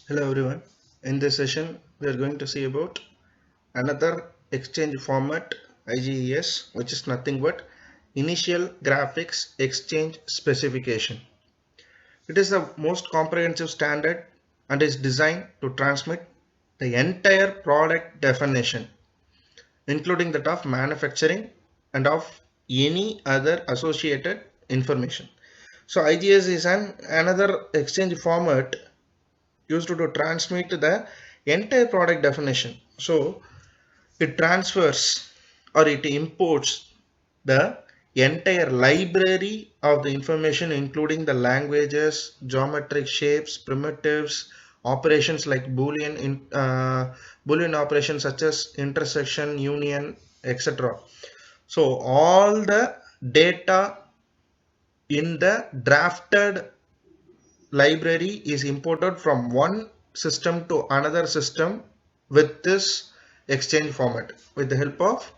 Hello everyone. In this session, we are going to see about another exchange format IGES, which is nothing but Initial Graphics Exchange Specification. It is the most comprehensive standard and is designed to transmit the entire product definition, including that of manufacturing and of any other associated information. So IGS is another exchange format used to transmit the entire product definition. So it transfers or it imports the entire library of the information, including the languages, geometric shapes, primitives, operations like boolean operations such as intersection, union, etc. So all the data in the drafted library is imported from one system to another system with this exchange format with the help of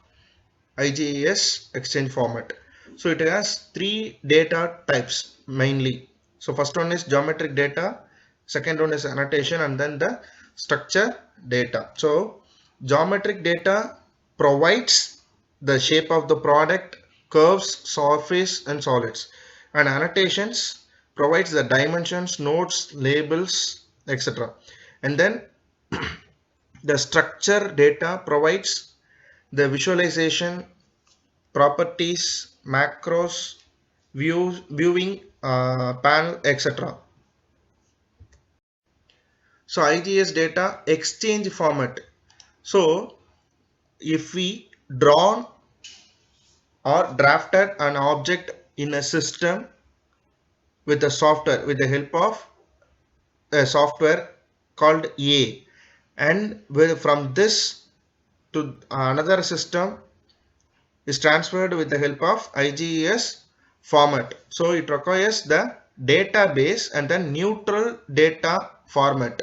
IGES exchange format. So it has three data types mainly. So first one is geometric data, second one is annotation, and then the structure data. So geometric data provides the shape of the product, curves, surface, and solids, and annotations provides the dimensions, notes, labels, etc. And then the structure data provides the visualization, properties, macros, viewing panel, etc. So IGS data exchange format. So if we draw or drafted an object in a system with the software with the help of a software called A, and from this to another system is transferred with the help of IGES format. So it requires the database and then neutral data format.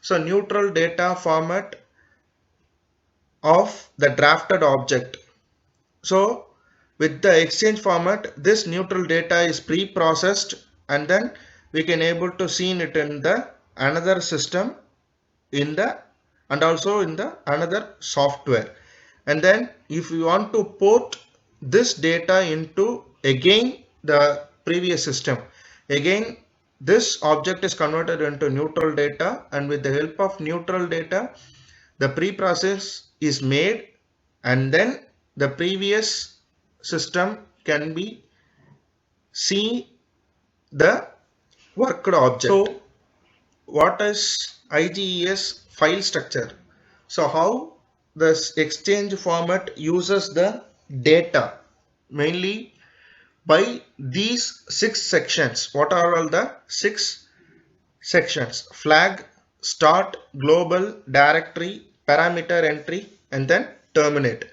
So neutral data format of the drafted object. So with the exchange format, this neutral data is pre-processed and then we can able to see it in the another system in the and also in the another software. And then if you want to port this data into again the previous system, again this object is converted into neutral data, and with the help of neutral data the pre-process is made, and then the previous system can be see the worked object. So what is IGES file structure? So how this exchange format uses the data mainly by these six sections. What are all the six sections? Flag, start, global, directory, parameter entry, and then terminate.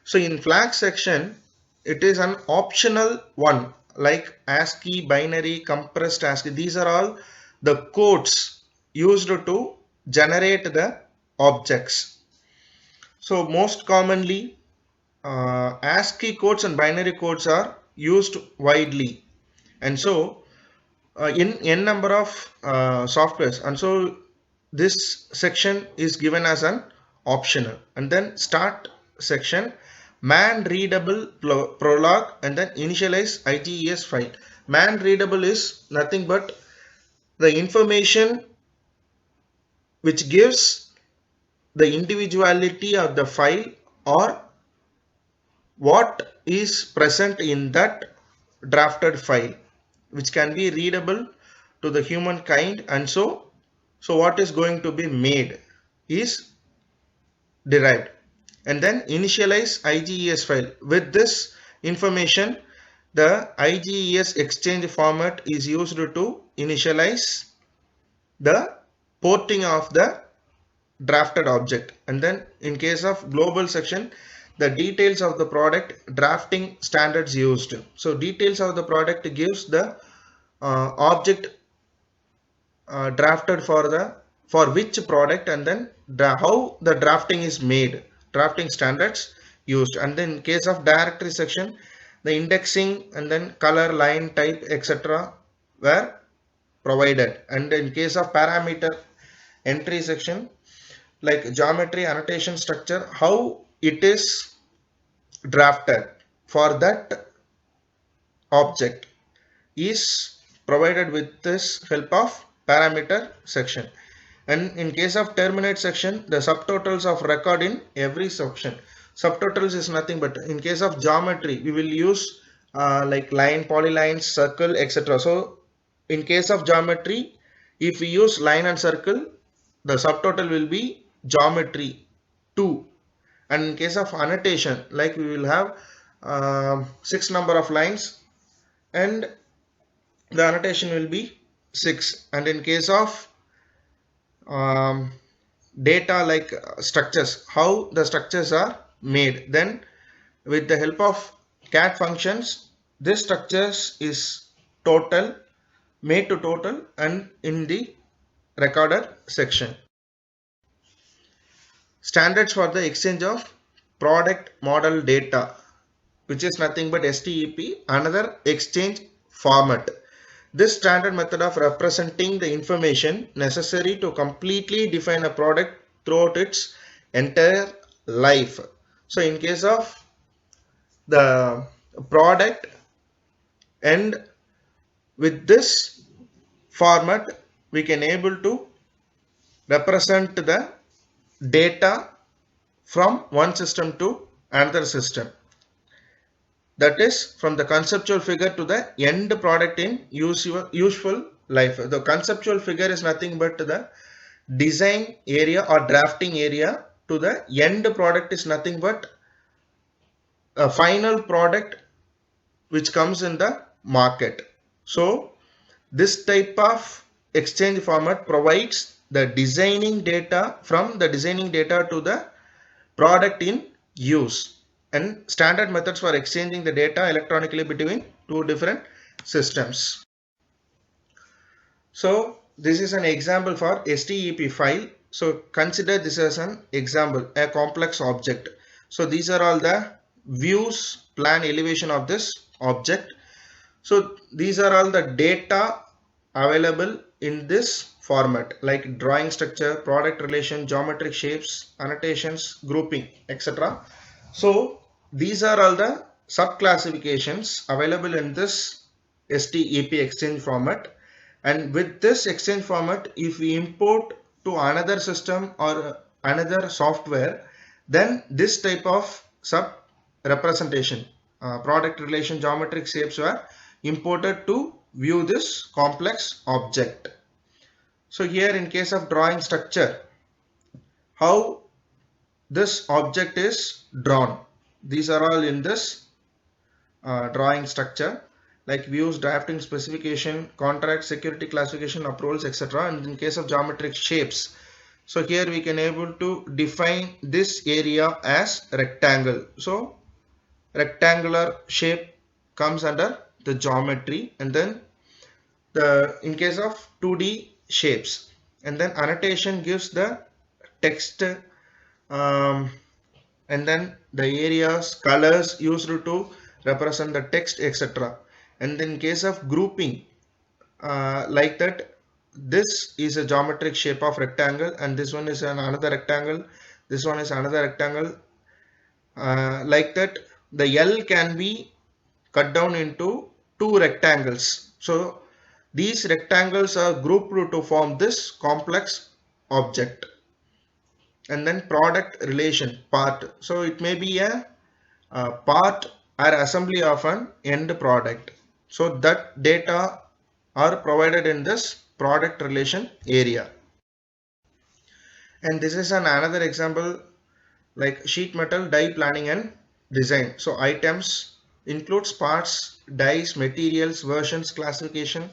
So in flag section, it is an optional one like ASCII, binary, compressed ASCII. These are all the codes used to generate the objects. So most commonly ASCII codes and binary codes are used widely, and so in n number of softwares, and so this section is given as an optional. And then start section, man readable prologue, and then initialize IGES file. Man readable is nothing but the information which gives the individuality of the file or what is present in that drafted file, which can be readable to the humankind. And so what is going to be made is derived. And then initialize IGES file. With this information, the IGES exchange format is used to initialize the porting of the drafted object. And then in case of global section, the details of the product, drafting standards used. So details of the product gives the object drafted for which product, and then how the drafting is made, drafting standards used. And then in case of directory section, the indexing and then color, line type, etc. were provided. And in case of parameter entry section, like geometry, annotation, structure, how it is drafted for that object is provided with this help of parameter section. And in case of terminate section, the subtotals of record in every section. Subtotals is nothing but, in case of geometry, we will use like line, polylines, circle, etc. So in case of geometry, if we use line and circle, the subtotal will be geometry 2. And in case of annotation, like we will have 6 number of lines and the annotation will be 6. And in case of data, like structures, how the structures are made, then with the help of cat functions, this structures is total, made to total, and in the recorder section. Standards for the exchange of product model data, which is nothing but STEP, another exchange format. This standard method of representing the information necessary to completely define a product throughout its entire life. So in case of the product, and with this format we can able to represent the data from one system to another system. That is from the conceptual figure to the end product in useful life. The conceptual figure is nothing but the design area or drafting area, to the end product is nothing but a final product which comes in the market. So this type of exchange format provides the designing data, from the designing data to the product in use, and standard methods for exchanging the data electronically between two different systems. So this is an example for STEP file. So consider this as an example, a complex object. So these are all the views, plan, elevation of this object. So these are all the data available in this format, like drawing structure, product relation, geometric shapes, annotations, grouping, etc. So these are all the sub classifications available in this STEP exchange format. And with this exchange format, if we import to another system or another software, then this type of sub representation, product relation, geometric shapes were imported to view this complex object. So here in case of drawing structure, how this object is drawn, these are all in this drawing structure, like views, drafting, specification, contract, security, classification, approvals, etc. And in case of geometric shapes, so here we can able to define this area as rectangle. So rectangular shape comes under the geometry. And then the in case of 2D shapes, and then annotation gives the text, and then the areas, colors used to represent the text, etc. And in case of grouping, like that, this is a geometric shape of rectangle, and this one is another rectangle, this one is another rectangle, like that the L can be cut down into two rectangles. So these rectangles are grouped to form this complex object. And then product relation part, so it may be a part or assembly of an end product. So that data are provided in this product relation area. And this is another example, like sheet metal die planning and design. So items includes parts, dies, materials, versions, classification,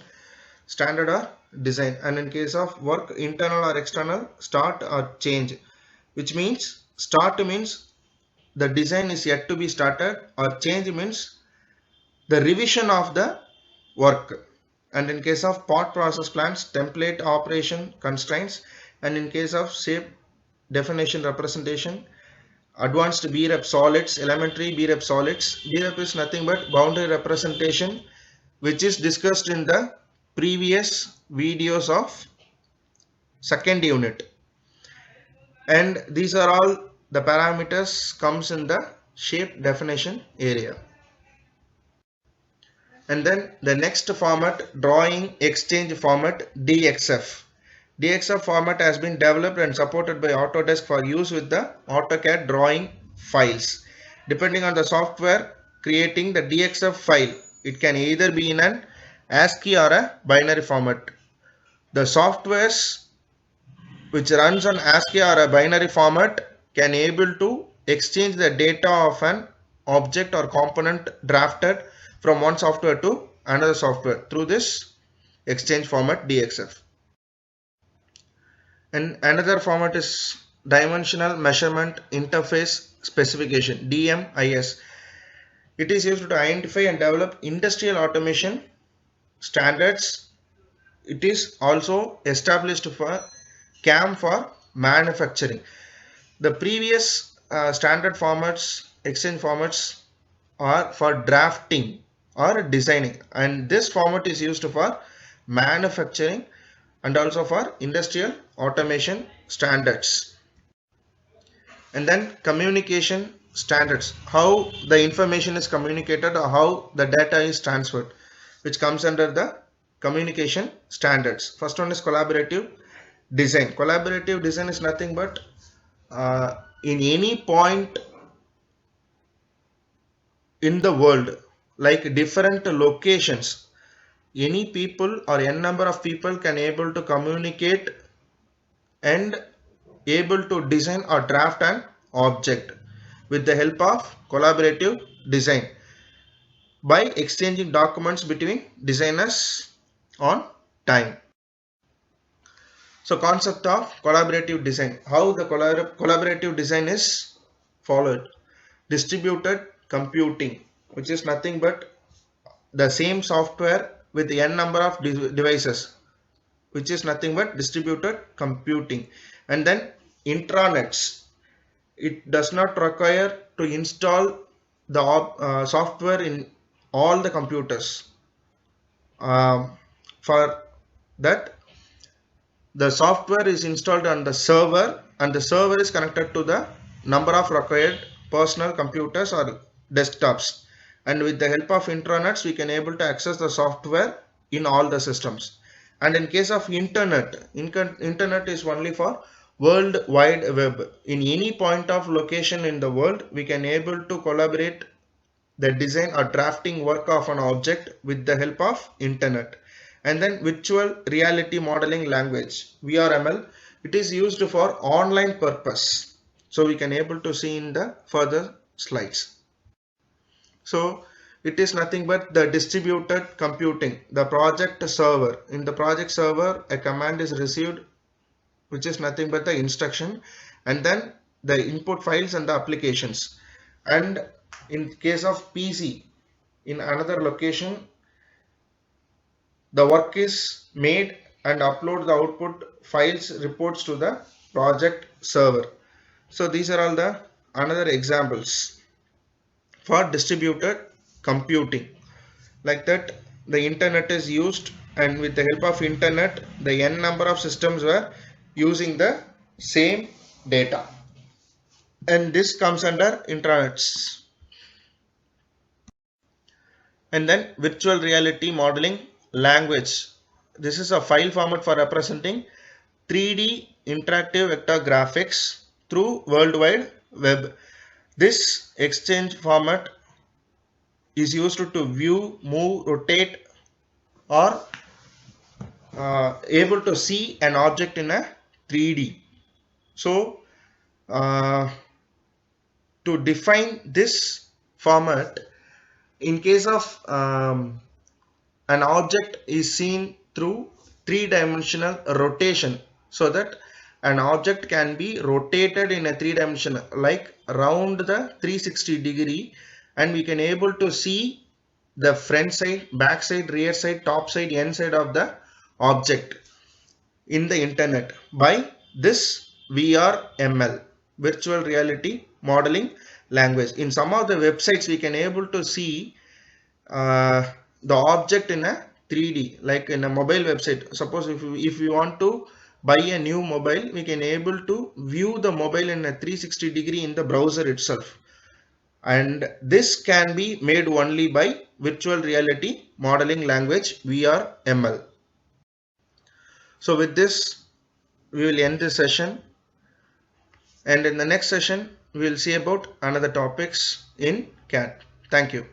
standard or design. And in case of work, internal or external, start or change, which means start means the design is yet to be started, or change means the revision of the work. And in case of part process plans, template, operation, constraints. And in case of shape definition, representation, advanced BREP solids, elementary BREP solids. BREP is nothing but boundary representation, which is discussed in the previous videos of second unit, and these are all the parameters comes in the shape definition area. And then the next format, drawing exchange format, DXF. DXF format has been developed and supported by Autodesk for use with the AutoCAD drawing files. Depending on the software creating the DXF file, it can either be in an ASCII or a binary format. The softwares which runs on ASCII or a binary format can able to exchange the data of an object or component drafted from one software to another software through this exchange format DXF. And another format is dimensional measurement interface specification, DMIS. It is used to identify and develop industrial automation standards. It is also established for CAM for manufacturing. The previous standard formats, exchange formats, are for drafting or designing, and this format is used for manufacturing and also for industrial automation standards. And then communication standards, how the information is communicated or how the data is transferred, which comes under the communication standards. First one is collaborative design. Collaborative design is nothing but in any point in the world, like different locations, any people or n number of people can able to communicate and able to design or draft an object with the help of collaborative design by exchanging documents between designers on time. So concept of collaborative design, how the collaborative design is followed. Distributed computing, which is nothing but the same software with n number of devices, which is nothing but distributed computing. And then intranets, it does not require to install the software in all the computers. For that, the software is installed on the server, and the server is connected to the number of required personal computers or desktops, and with the help of intranets we can able to access the software in all the systems. And in case of internet, internet is only for World Wide Web. In any point of location in the world, we can able to collaborate the design or drafting work of an object with the help of internet. And then virtual reality modeling language, VRML, it is used for online purpose. So we can able to see in the further slides. So it is nothing but the distributed computing, the project server. In the project server, a command is received, which is nothing but the instruction, and then the input files and the applications. And in case of PC, in another location, the work is made and upload the output files reports to the project server. So these are all the another examples for distributed computing. Like that, the internet is used, and with the help of internet, the n number of systems were using the same data, and this comes under intranets. And then virtual reality modeling language, this is a file format for representing 3D interactive vector graphics through World Wide Web. This exchange format is used to view, move, rotate, or able to see an object in a 3D. So to define this format, in case of an object is seen through three-dimensional rotation, so that an object can be rotated in a three-dimensional, like around the 360-degree, and we can able to see the front side, back side, rear side, top side, end side of the object in the internet by this VRML, virtual reality modeling language. In some of the websites, we can able to see the object in a 3D, like in a mobile website. Suppose if you want to buy a new mobile, we can able to view the mobile in a 360 degree in the browser itself. And this can be made only by virtual reality modeling language VRML. So with this, we will end this session, and in the next session we will see about another topics in CAD. Thank you.